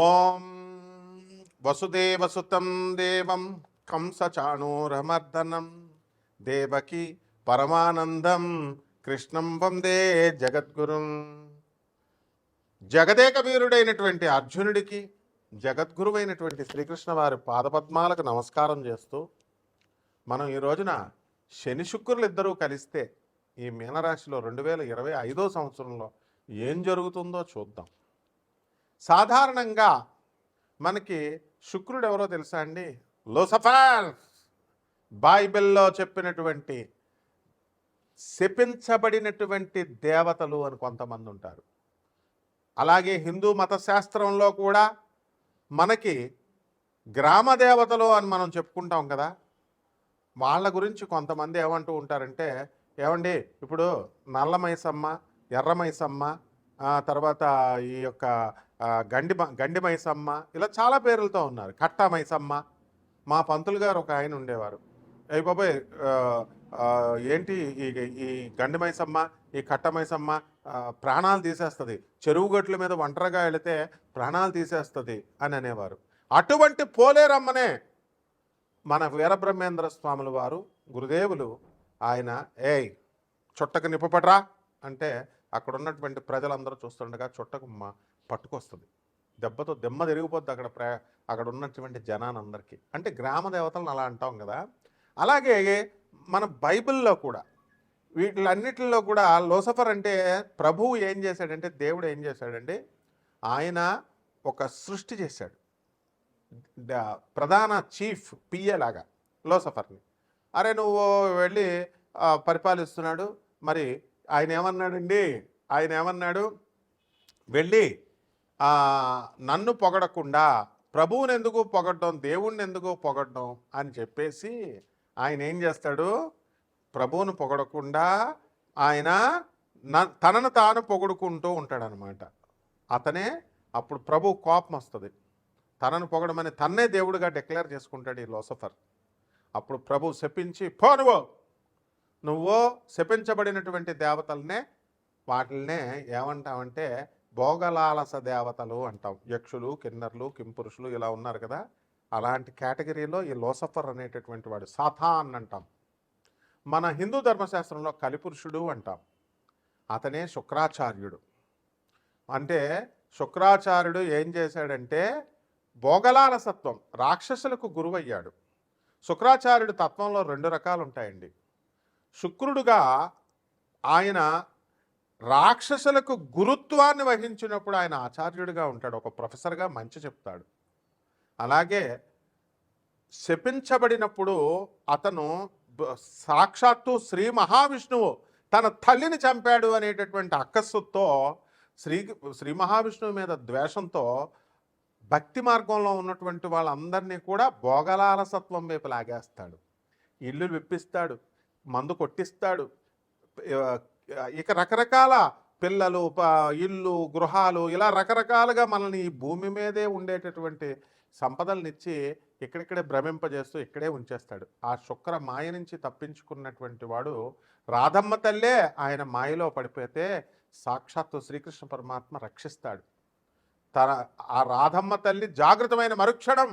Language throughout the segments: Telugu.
ఓం వసుదేవసుతం దేవం కంసచాణూరమర్దనం దేవకి పరమానందం కృష్ణం వందే జగద్గురుం. జగదేక వీరుడైనటువంటి అర్జునుడికి జగద్గురువైనటువంటి శ్రీకృష్ణ వారి పాదపద్మాలకు నమస్కారం చేస్తూ మనం ఈ రోజున శని శుక్రులు ఇద్దరూ కలిస్తే ఈ మీనరాశిలో 2025 సంవత్సరంలో ఏం జరుగుతుందో చూద్దాం. సాధారణంగా మనకి శుక్రుడు ఎవరో తెలుసా అండి? లూసిఫర్. బైబిల్లో చెప్పినటువంటి శపించబడినటువంటి దేవతలు అని కొంతమంది ఉంటారు. అలాగే హిందూ మత శాస్త్రంలో కూడా మనకి గ్రామ దేవతలు అని మనం చెప్పుకుంటాం కదా. వాళ్ళ గురించి కొంతమంది ఏమంటూ ఉంటారంటే, ఏమండి ఇప్పుడు నల్ల మైసమ్మ, ఎర్ర మైసమ్మ, తర్వాత ఈ యొక్క గండి మైసమ్మ, ఇలా చాలా పేర్లతో ఉన్నారు. కట్ట మైసమ్మ. మా పంతులు గారు ఒక ఆయన ఉండేవారు. అయ్యి బాబాయ్ ఏంటి ఈ గండి మైసమ్మ, ఈ కట్ట మైసమ్మ ప్రాణాలు తీసేస్తుంది, చెరువు గట్ల మీద ఒంటరిగా వెళితే ప్రాణాలు తీసేస్తుంది అని అనేవారు. అటువంటి పోలేరమ్మనే మన వీరబ్రహ్మేంద్ర స్వాముల వారు గురుదేవులు ఆయన చుట్టకు నిప్పపట్రా అంటే అక్కడ ఉన్నటువంటి ప్రజలందరూ చూస్తుండగా చుట్టకు పట్టుకొస్తుంది. దెబ్బతో దెమ్మ తిరిగిపోద్ది అక్కడ ఉన్నటువంటి జనానందరికీ. అంటే గ్రామ దేవతలను అలా అంటాం కదా. అలాగే మన బైబిల్లో కూడా వీటిలన్నిటిలో కూడా లూసిఫర్ అంటే ప్రభువు ఏం చేశాడంటే, దేవుడు ఏం చేశాడంటే, ఆయన ఒక సృష్టి చేశాడు. ప్రధాన చీఫ్ పిఏ లాగా లూసిఫర్ని. అరే నువ్వు వెళ్ళి పరిపాలిస్తున్నాడు. మరి ఆయన ఏమన్నాడు, వెళ్ళి నన్ను పొగడకుండా ప్రభువుని ఎందుకు పొగడడం, దేవుణ్ణి ఎందుకు పొగడడం అని చెప్పేసి ఆయన ఏం చేస్తాడు, ప్రభువును పొగడకుండా ఆయన తనను తాను పొగుడుకుంటూ ఉంటాడనమాట. అతనే అప్పుడు ప్రభు కోపం వస్తుంది. తనను పొగడమని తన్నే దేవుడిగా డిక్లేర్ చేసుకుంటాడు ఈ లూసిఫర్. అప్పుడు ప్రభు శపించి, నువ్వు శపించబడినటువంటి దేవతలనే వాటిల్నే ఏమంటామంటే భోగలాలస దేవతలు అంటాం. యక్షులు, కిన్నర్లు, కింపురుషులు ఇలా ఉన్నారు కదా. అలాంటి కేటగిరీలో ఈ లూసిఫర్ అనేటటువంటి వాడు సాతాన్ అంటాం. మన హిందూ ధర్మశాస్త్రంలో కలిపురుషుడు అంటాం. అతనే శుక్రాచార్యుడు. అంటే శుక్రాచార్యుడు ఏం చేశాడంటే భోగలాలసత్వం, రాక్షసులకు గురువయ్యాడు. శుక్రాచార్యుడు తత్వంలో 2 రకాలు ఉంటాయండి. శుక్రుడుగా ఆయన రాక్షసులకు గురుత్వాన్ని వహించినప్పుడు ఆయన ఆచార్యుడిగా ఉంటాడు, ఒక ప్రొఫెసర్గా మంచి చెప్తాడు. అలాగే శపించబడినప్పుడు అతను సాక్షాత్తు శ్రీ మహావిష్ణువు తన తల్లిని చంపాడు అనేటటువంటి అక్కస్సుతో శ్రీ మహావిష్ణువు మీద ద్వేషంతో భక్తి మార్గంలో ఉన్నటువంటి వాళ్ళందరినీ కూడా భోగలాలసత్వం వైపు లాగేస్తాడు. ఇల్లు విప్పిస్తాడు, మందు కొట్టిస్తాడు, ఇక రకరకాల పిల్లలు, ఇల్లు, గృహాలు, ఇలా రకరకాలుగా మనల్ని ఈ భూమి మీదే ఉండేటటువంటి సంపదలనిచ్చి ఇక్కడిక్కడే భ్రమింపజేస్తూ ఇక్కడే ఉంచేస్తాడు. ఆ శుక్ర మాయ నుంచి తప్పించుకున్నటువంటి వాడు రాధమ్మ తల్లే ఆయన మాయలో పడిపోతే సాక్షాత్తు శ్రీకృష్ణ పరమాత్మ రక్షిస్తాడు. ఆ రాధమ్మ తల్లి జాగృతమైన మరుక్షణం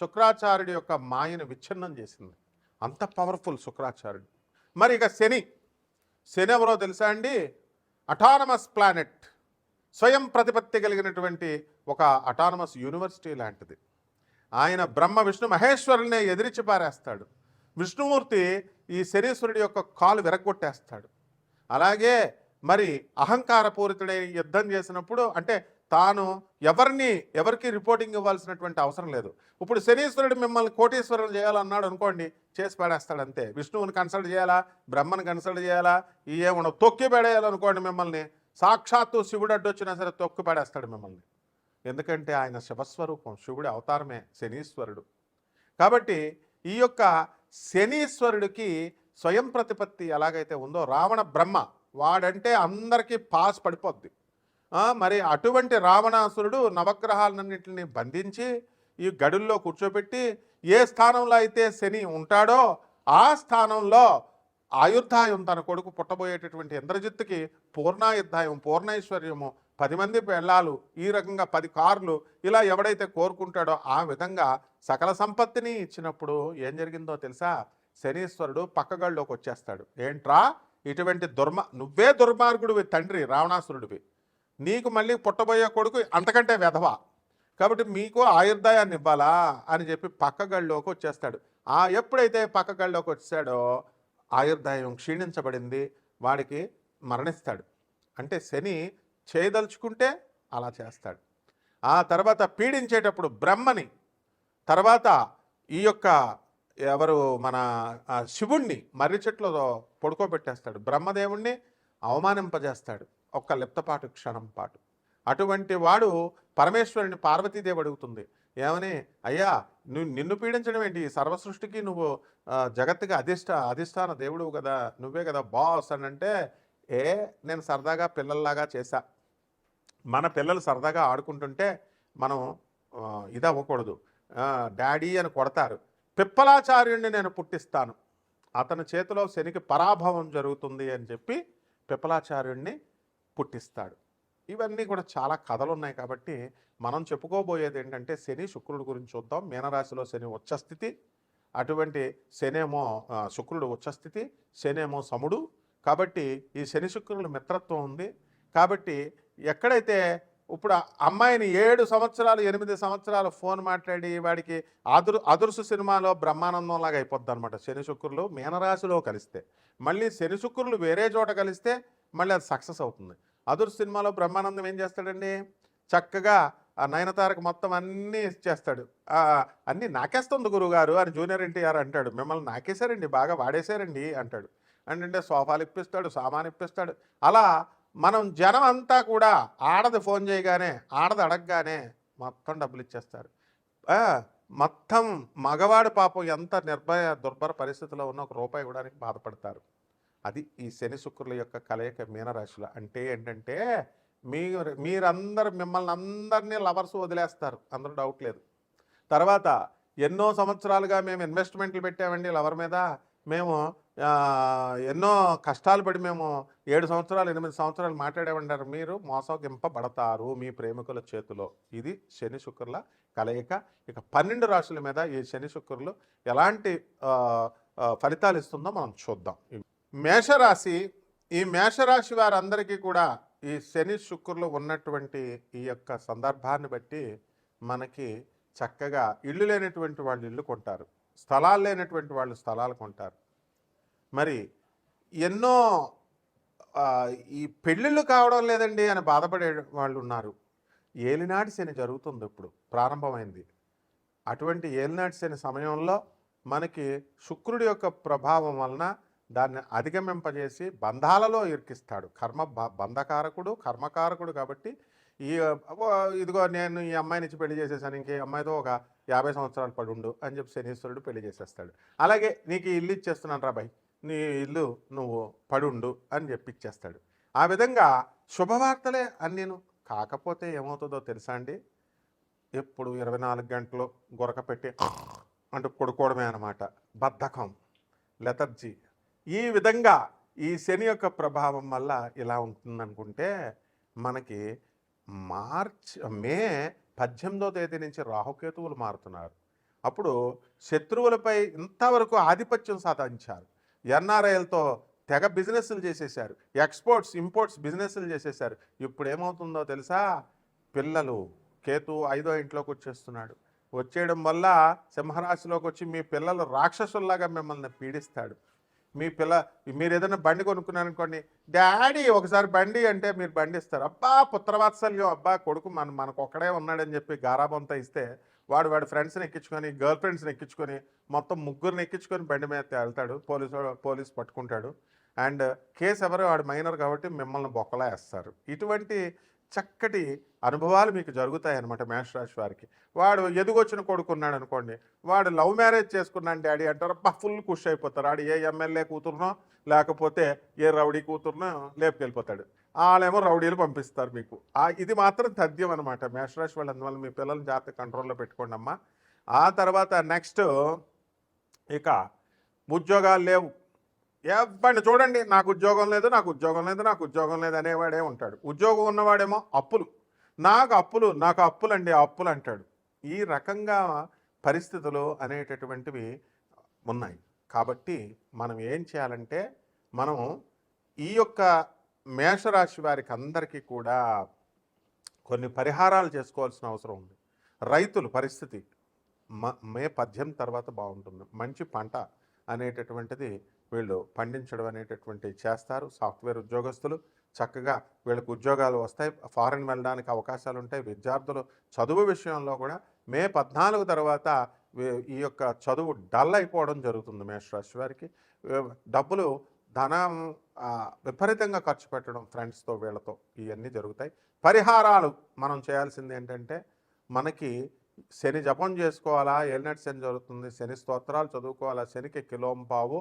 శుక్రాచార్యుడి యొక్క మాయను విచ్ఛిన్నం చేసింది. అంత పవర్ఫుల్ శుక్రాచార్యుడు. మరి ఇక శని ఎవరో తెలుసా అండి? అటానమస్ ప్లానెట్, స్వయం ప్రతిపత్తి కలిగినటువంటి ఒక అటానమస్ యూనివర్సిటీ లాంటిది. ఆయన బ్రహ్మ విష్ణు మహేశ్వరుల్నే ఎదిరించి పారేస్తాడు. విష్ణుమూర్తి ఈ శనీశ్వరుడి యొక్క కాలు విరగొట్టేస్తాడు. అలాగే మరి అహంకారపూరితుడై యుద్ధం చేసినప్పుడు, అంటే తాను ఎవరికి రిపోర్టింగ్ ఇవ్వాల్సినటువంటి అవసరం లేదు. ఇప్పుడు శనీశ్వరుడు మిమ్మల్ని కోటీశ్వరులు చేయాలన్నాడు అనుకోండి, చేసి పడేస్తాడు అంతే. విష్ణువుని కన్సల్ట్ చేయాలా, బ్రహ్మను కన్సల్ట్ చేయాలా, ఏమన్నా తొక్కి పడేయాలనుకోండి మిమ్మల్ని, సాక్షాత్తు శివుడు అడ్డొచ్చినా సరే తొక్కి పడేస్తాడు మిమ్మల్ని. ఎందుకంటే ఆయన శివస్వరూపం, శివుడి అవతారమే శనీశ్వరుడు. కాబట్టి ఈ యొక్క శనీశ్వరుడికి స్వయం ప్రతిపత్తి ఎలాగైతే ఉందో, రావణ బ్రహ్మ వాడంటే అందరికీ పాస్ పడిపోద్ది. మరి అటువంటి రావణాసురుడు నవగ్రహాలన్నింటినీ బంధించి ఈ గడుల్లో కూర్చోబెట్టి ఏ స్థానంలో అయితే శని ఉంటాడో ఆ స్థానంలో ఆయుర్ధాయం తన కొడుకు పుట్టబోయేటటువంటి ఇంద్రజిత్తుకి పూర్ణాయుర్ధాయం, పూర్ణైశ్వర్యము 10 మంది పెళ్ళాలు, ఈ రకంగా 10 కార్లు, ఇలా ఎవడైతే కోరుకుంటాడో ఆ విధంగా సకల సంపత్తిని ఇచ్చినప్పుడు ఏం జరిగిందో తెలుసా? శనీశ్వరుడు పక్కగాళ్ళలోకి వచ్చేస్తాడు. ఏంట్రా ఇటువంటి నువ్వే దుర్మార్గుడివి తండ్రి, రావణాసురుడివి, నీకు మళ్ళీ పుట్టబోయే కొడుకు అంతకంటే వెధవ, కాబట్టి మీకు ఆయుర్దాయాన్ని ఇవ్వాలా అని చెప్పి పక్కగాళ్ళలోకి వచ్చేస్తాడు. ఎప్పుడైతే పక్కగాళ్ళలోకి వచ్చాడో ఆయుర్దాయం క్షీణించబడింది, వాడికి మరణిస్తాడు. అంటే శని చేయదలుచుకుంటే అలా చేస్తాడు. ఆ తర్వాత పీడించేటప్పుడు బ్రహ్మని, తర్వాత ఈ యొక్క ఎవరు మన శివుణ్ణి మర్రి చెట్లో పడుకోబెట్టేస్తాడు. బ్రహ్మదేవుణ్ణి అవమానింపజేస్తాడు ఒక్క లిప్తపాటు క్షణం పాటు. అటువంటి వాడు పరమేశ్వరుని పార్వతీదేవి అడుగుతుంది ఏమని, అయ్యా నిన్ను పీడించడం ఏంటి, సర్వసృష్టికి నువ్వు జగత్తుకి అధిష్టాన దేవుడు కదా, నువ్వే కదా బాస్ అని అంటే, నేను సరదాగా పిల్లల్లాగా చేశా, మన పిల్లలు సరదాగా ఆడుకుంటుంటే మనం ఇది అవ్వకూడదు, డాడీ అని కొడతారు, పిప్పలాచార్యుడిని నేను పుట్టిస్తాను, అతని చేతిలో శనికి పరాభవం జరుగుతుంది అని చెప్పి పిప్పలాచార్యుడిని పుట్టిస్తాడు. ఇవన్నీ కూడా చాలా కథలు ఉన్నాయి. కాబట్టి మనం చెప్పుకోబోయేది ఏంటంటే శని శుక్రుడు గురించి చూద్దాం. మీనరాశిలో శని ఉచ్చస్థితి, అటువంటి శనేమో శుక్రుడు ఉచ్చస్థితి, శనేమో సముడు. కాబట్టి ఈ శని శుక్రుల మిత్రత్వం ఉంది. కాబట్టి ఎక్కడైతే ఇప్పుడు అమ్మాయిని 7 సంవత్సరాలు 8 సంవత్సరాలు ఫోన్ మాట్లాడి వాడికి అదుర్సు సినిమాలో బ్రహ్మానందం లాగా అయిపోద్ది అనమాట. శని శుక్రులు మీనరాశిలో కలిస్తే, మళ్ళీ శని శుక్రులు వేరే చోట కలిస్తే మళ్ళీ అది సక్సెస్ అవుతుంది. అదుర్సు సినిమాలో బ్రహ్మానందం ఏం చేస్తాడండి, చక్కగా ఆ నయనతారకు మొత్తం అన్నీ చేస్తాడు. అన్నీ నాకేస్తుంది గురువుగారు అని జూనియర్ ఎన్టీఆర్ అంటాడు, మిమ్మల్ని నాకేశారండి, బాగా వాడేశారండి అంటాడు. అంటే సోఫాలు ఇప్పిస్తాడు, సామాన్ ఇప్పిస్తాడు. అలా మనం జనం అంతా కూడా ఆడది ఫోన్ చేయగానే, ఆడది అడగగానే మొత్తం డబ్బులు ఇచ్చేస్తారు. మొత్తం మగవాడు పాపం ఎంత దుర్భర పరిస్థితిలో ఉన్న ₹1 ఇవ్వడానికి బాధపడతారు. అది ఈ శని శుక్రుల యొక్క కలయిక మీనరాశిలో. అంటే ఏంటంటే మీరందరూ మిమ్మల్ని అందరినీ లవర్స్ వదిలేస్తారు, అందరూ డౌట్ లేదు. తర్వాత ఎన్నో సంవత్సరాలుగా మేము ఇన్వెస్ట్మెంట్లు పెట్టామండి లవర్ మీద, మేము ఎన్నో కష్టాలు పడి మేము 7 సంవత్సరాలు 8 సంవత్సరాలు మాట్లాడేమంటారు, మీరు మోసగింపబడతారు మీ ప్రేమికుల చేతిలో. ఇది శని శుక్రుల కలయిక. ఇక 12 రాశుల మీద ఈ శని శుక్రులు ఎలాంటి ఫలితాలు ఇస్తుందో మనం చూద్దాం. మేషరాశి, ఈ మేషరాశి వారందరికీ కూడా ఈ శని శుక్రులు ఉన్నటువంటి ఈ యొక్క సందర్భాన్ని బట్టి మనకి చక్కగా ఇల్లు లేనటువంటి వాళ్ళు ఇల్లు కొంటారు, స్థలాలు లేనటువంటి వాళ్ళు స్థలాలు కొంటారు. మరి ఎన్నో ఈ పెళ్ళిళ్ళు కావడం లేదండి అని బాధపడే వాళ్ళు ఉన్నారు. ఏలినాటి శని జరుగుతుంది, ఇప్పుడు ప్రారంభమైంది. అటువంటి ఏలినాటి శని సమయంలో మనకి శుక్రుడి యొక్క ప్రభావం వలన దాన్ని అధిగమింపజేసి బంధాలలో ఇరికిస్తాడు. బంధకారకుడు, కర్మకారకుడు. కాబట్టి ఇదిగో నేను ఈ అమ్మాయిని ఇచ్చి పెళ్లి చేసేసాను, ఇంకే అమ్మాయితో ఒక 50 సంవత్సరాలు పడుండు అని చెప్పి శనీశ్వరుడు పెళ్లి చేసేస్తాడు. అలాగే నీకు ఇల్లు ఇచ్చేస్తున్నాను రా బాయ్, నీ ఇల్లు నువ్వు పడుండు అని చెప్పి ఇచ్చేస్తాడు. ఆ విధంగా శుభవార్తలే అన్నీను. కాకపోతే ఏమవుతుందో తెలుసా అండి, ఎప్పుడు 24 గంటలు గొరక పెట్టి అంటూ కొడుకోవడమే అనమాట. బద్ధకం, లెథర్జీ. ఈ విధంగా ఈ శని యొక్క ప్రభావం వల్ల ఇలా ఉంటుందనుకుంటే మనకి మే 18వ తేదీ నుంచి రాహుకేతువులు మారుతున్నారు. అప్పుడు శత్రువులపై ఇంతవరకు ఆధిపత్యం సాధించారు. ఎన్ఆర్ఐలతో తెగ బిజినెస్లు చేసేసారు, ఎక్స్పోర్ట్స్ ఇంపోర్ట్స్ బిజినెస్లు చేసేసారు. ఇప్పుడు ఏమవుతుందో తెలుసా, పిల్లలు కేతు 5వ ఇంట్లోకి వచ్చేస్తున్నాడు. వచ్చేయడం వల్ల సింహరాశిలోకి వచ్చి మీ పిల్లలు రాక్షసుల్లాగా మిమ్మల్ని పీడిస్తాడు. మీరు ఏదైనా బండి కొనుక్కున్నారనుకోండి, డాడీ ఒకసారి బండి అంటే మీరు బండి ఇస్తారు. అబ్బా పుత్రవాత్సల్యం, అబ్బా కొడుకు మనకు ఒక్కడే ఉన్నాడని చెప్పి గారాబంతా ఇస్తే వాడు ఫ్రెండ్స్ని ఎక్కించుకొని, గర్ల్ ఫ్రెండ్స్ని ఎక్కించుకొని, మొత్తం 3 ఎక్కించుకొని బండి మీద వెళ్తాడు. పోలీసు పట్టుకుంటాడు. అండ్ కేసు ఎవరు, వాడు మైనర్ కాబట్టి మిమ్మల్ని బొక్కలా వేస్తారు. ఇటువంటి చక్కటి అనుభవాలు మీకు జరుగుతాయి అన్నమాట మేషరాశి వారికి. వాడు ఎదుగొచ్చిన కొడుకున్నాడు అనుకోండి, వాడు లవ్ మ్యారేజ్ చేసుకున్నాను డాడీ అంటారు. ఫుల్ ఖుషి అయిపోతారు. వాడు ఏ ఎమ్మెల్యే కూతురునో లేకపోతే ఏ రౌడీ కూతురునో లేపుకెళ్ళిపోతాడు. వాళ్ళేమో రౌడీలు పంపిస్తారు మీకు. ఇది మాత్రం తథ్యం అనమాట మేషరాశి వాళ్ళు. అందువల్ల మీ పిల్లల్ని జాగ్రత్త కంట్రోల్లో పెట్టుకోండి అమ్మా. ఆ తర్వాత నెక్స్ట్ ఇక ఉద్యోగాలు లేవు, ఎవరిని చూడండి, నాకు ఉద్యోగం లేదు, నాకు ఉద్యోగం లేదు, నాకు ఉద్యోగం లేదు అనేవాడే ఉంటాడు. ఉద్యోగం ఉన్నవాడేమో అప్పులు, నాకు అప్పులండి, అప్పులు అంటాడు. ఈ రకంగా పరిస్థితులు అనేటటువంటివి ఉన్నాయి. కాబట్టి మనం ఏం చేయాలంటే, మనం ఈ యొక్క మేషరాశి వారికి అందరికీ కూడా కొన్ని పరిహారాలు చేసుకోవాల్సిన అవసరం ఉంది. రైతుల పరిస్థితి మే 18 తర్వాత బాగుంటుంది. మంచి పంట అనేటటువంటిది వీళ్ళు పండించడం అనేటటువంటివి చేస్తారు. సాఫ్ట్వేర్ ఉద్యోగస్తులు చక్కగా వీళ్ళకి ఉద్యోగాలు వస్తాయి, ఫారెన్ వెళ్ళడానికి అవకాశాలు ఉంటాయి. విద్యార్థులు చదువు విషయంలో కూడా మే 14 తర్వాత ఈ యొక్క చదువు డల్ అయిపోవడం జరుగుతుంది. మేషరాశి వారికి డబ్బులు ధనం విపరీతంగా ఖర్చు పెట్టడం ఫ్రెండ్స్తో వీళ్ళతో ఇవన్నీ జరుగుతాయి. పరిహారాలు మనం చేయాల్సింది ఏంటంటే, మనకి శని జపం చేసుకోవాలా, ఏలినాటి శని జరుగుతుంది, శని స్తోత్రాలు చదువుకోవాలా, శనికి కిలోంపావు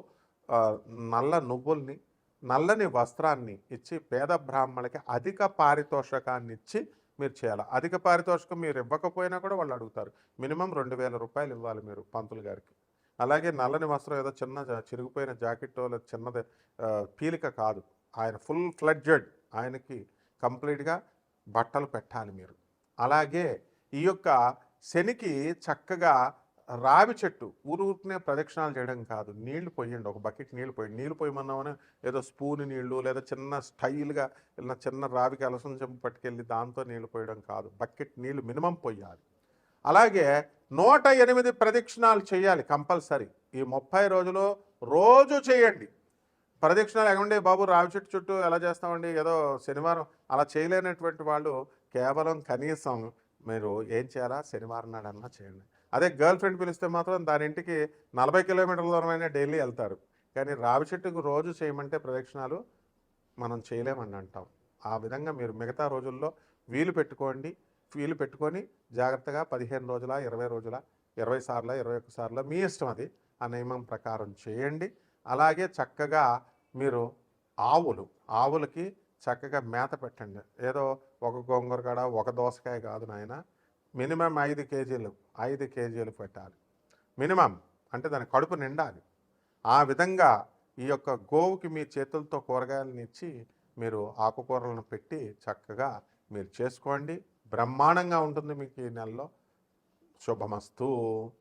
నల్ల నువ్వుల్ని, నల్లని వస్త్రాన్ని ఇచ్చి పేద బ్రాహ్మణులకి అధిక పారితోషకాన్ని ఇచ్చి మీరు చేయాలి. అధిక పారితోషికం మీరు ఇవ్వకపోయినా కూడా వాళ్ళు అడుగుతారు. మినిమం 2000 రూపాయలు ఇవ్వాలి మీరు పంతులు గారికి. అలాగే నల్లని వస్త్రం ఏదో చిన్న చిరిగిపోయిన జాకెట్టో లేదా చిన్నది పీలిక కాదు, ఆయన ఫుల్ ఫ్లెడ్జెడ్, ఆయనకి కంప్లీట్గా బట్టలు పెట్టాలి మీరు. అలాగే ఈ యొక్క శనికి చక్కగా రావి చెట్టు ఊరుకునే ప్రదక్షిణాలు చేయడం కాదు, నీళ్లు పోయండి, ఒక బకెట్ నీళ్లు పోయండి. నీళ్లు పోయమన్నామని ఏదో స్పూన్ నీళ్లు లేదా చిన్న స్టైల్గా ఇలా చిన్న రావికి అలసం చెంపు పట్టుకెళ్ళి దాంతో నీళ్లు పోయడం కాదు, బకెట్ నీళ్లు మినిమం పోయాలి. అలాగే 108 ప్రదక్షిణాలు చేయాలి కంపల్సరీ. ఈ 30 రోజులు రోజు చేయండి ప్రదక్షిణాలు. ఎగండి బాబు, రావి చెట్టు చుట్టూ ఎలా చేస్తామండి, ఏదో శనివారం అలా చేయలేనటువంటి వాళ్ళు కేవలం కనీసం మీరు ఏం చేయాలా, శనివారం నాడన్నా చేయండి. అదే గర్ల్ ఫ్రెండ్ పిలిస్తే మాత్రం దాని ఇంటికి 40 కిలోమీటర్ల దూరమైనా డైలీ వెళ్తారు. కానీ రావి చెట్టుకు రోజు చేయమంటే ప్రదక్షిణాలు మనం చేయలేమని అంటాం. ఆ విధంగా మీరు మిగతా రోజుల్లో వీలు పెట్టుకొని జాగ్రత్తగా 15 రోజుల, 20 రోజుల, 20 సార్ల, 21 సార్ల మీ ఇష్టం, అది ఆ నియమం ప్రకారం చేయండి. అలాగే చక్కగా మీరు ఆవులకి చక్కగా మేత పెట్టండి. ఏదో ఒక గోంగూర కాడ ఒక దోసకాయ కాదు నాయన, మినిమం 5 కేజీలు పెట్టాలి మినిమం. అంటే దాని కడుపు నిండాలి. ఆ విధంగా ఈ యొక్క గోవుకి మీ చేతులతో కూరగాయలను ఇచ్చి మీరు ఆకుకూరలను పెట్టి చక్కగా మీరు చేసుకోండి. బ్రహ్మాండంగా ఉంటుంది మీకు ఈ నెలలో. శుభమస్తు.